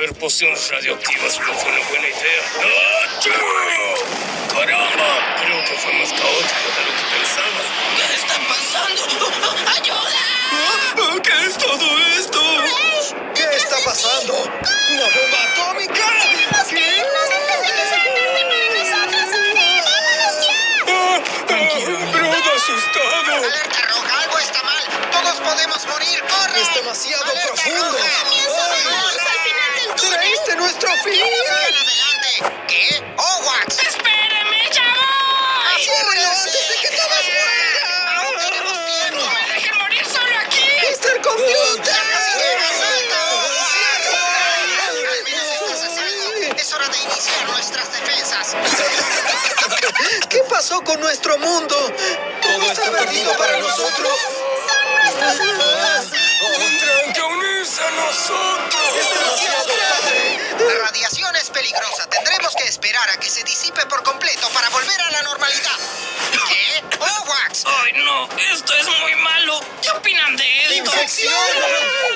beber pociones radioactivas no fue una buena idea. ¡Achú! ¡Caramba! Creo que fue más caótico de lo que pensaba. ¿Qué está pasando? ¡Ayuda! ¿Qué es todo esto? ¿Qué está pasando? ¿Una bomba atómica? ¿Qué? ¡Brod asustado! ¡Alerta roja! ¡Algo está mal! ¡Todos podemos morir! ¡Corre! Es demasiado ¡Alerta profundo. roja! ¡Vamos al final del túnel! ¡Creíste nuestro fin! ¡Sigan adelante! ¿Qué? ¡Owax! ¡Espéreme, ya voy! ¡Ciérralo antes de que todos ¡Aún mueran! tenemos tiempo! ¡No me dejen morir solo aquí! ¡Mr. Computer! ¡Ya casi llegas! ¡Salta! Al menos estás a salvo. Es hora de iniciar nuestras defensas. ¿Qué pasó con nuestro mundo? ¿Todo está perdido para nosotros? ¡Tendrán que unirse a nosotros! ¡Es demasiado tarde! La radiación es peligrosa. Tendremos que esperar a que se disipe por completo para volver a la normalidad. ¿Qué? ¡Owax! ¡Ay, no! ¡Esto es muy malo! ¿Qué opinan de esto? ¡Infección!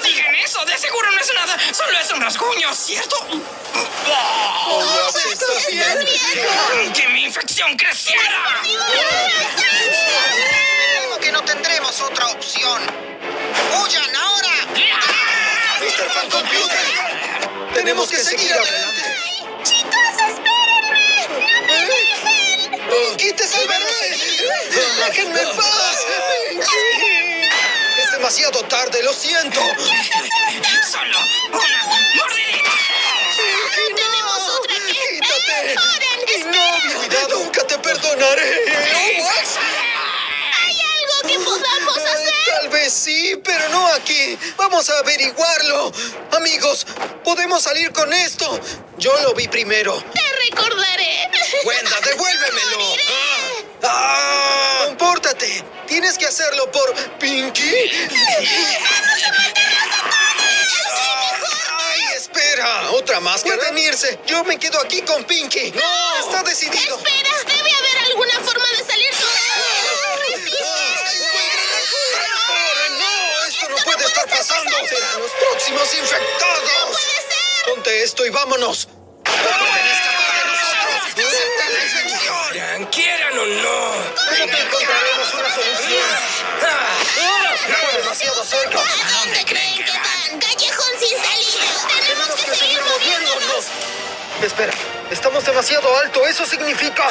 Digan eso, de seguro no es nada. Solo es un rasguño, ¿cierto? Owax, ¿estás bien? ¡Que mi infección creciera! Me temo que no tendremos otra opción. ¡Huyan ahora! ¡Mr. Fan Computer! ¡Tenemos que seguir adelante! ¡Chicos, espérenme! ¡No me dejen! ¡Pinky, te salvaré! ¡Déjenme en paz! ¡Pinky! Es demasiado tarde, lo siento. ¡Solo una mordidita! ¡Pinky, no! ¡Tenemos otra que... ¡Quítate! ¡Joden! ¡Mi novio! ¡Cuidado! ¡Nunca te perdonaré! ¡Owax! ¿Hay algo que podamos hacer? Tal vez sí, pero no aquí. Vamos a averiguarlo. Amigos, podemos salir con esto. Yo lo vi primero. Te recordaré. Wenda, devuélvemelo. Compórtate. Tienes que hacerlo por Pinky. Ay, espera. ¿Otra máscara? Pueden irse. Yo me quedo aquí con Pinky. No, está decidido. Espera, debe haber alguna forma de salir ¡No! ¡Esto no puede estar pasando! ¡Serán los próximos infectados! ¡Puede ser! ¡Ponte esto y vámonos! ¡No pueden escapar de nosotros! ¡Acepten la infección! ¿Quieran o no? ¡Pronto encontraremos una solución! ¡Fue demasiado cerca! ¿A dónde creen que van? ¡Callejón sin salida! ¡Tenemos que seguir moviéndonos! Espera, estamos demasiado alto. Eso significa...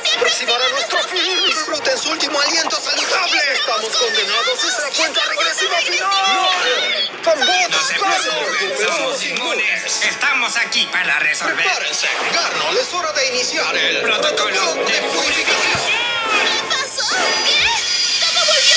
¡Se aproximará nuestro fin. Disfruten su último aliento saludable. Estamos condenados. Es la cuenta regresiva final. ¡Fanbots! No se preocupen, somos inmunes. Estamos aquí para resolver. Prepárense. Garnol, es hora de iniciar el Protocolo de purificación. ¿Qué pasó? ¿Qué? ¿Todo volvió?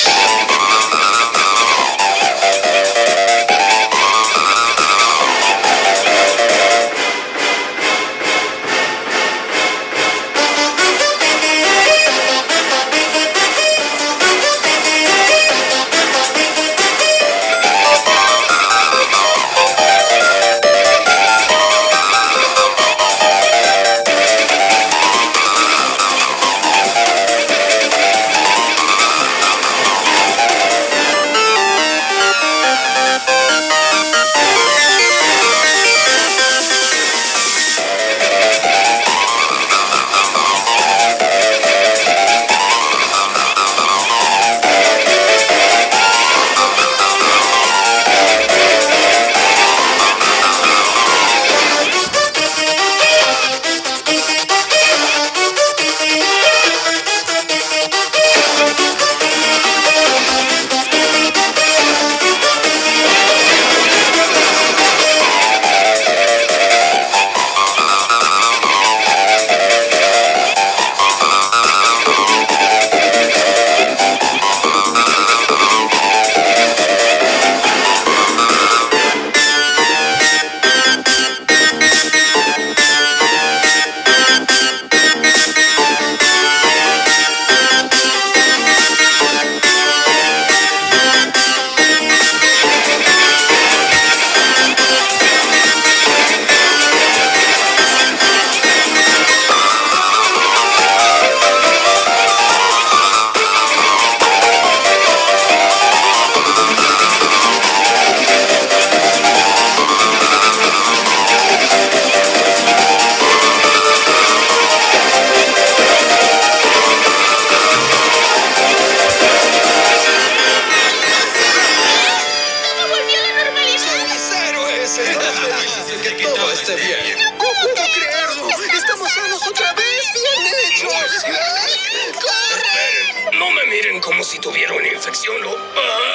miren como si tuviera una infección o... ¡Ah!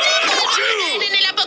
En el apocalipsis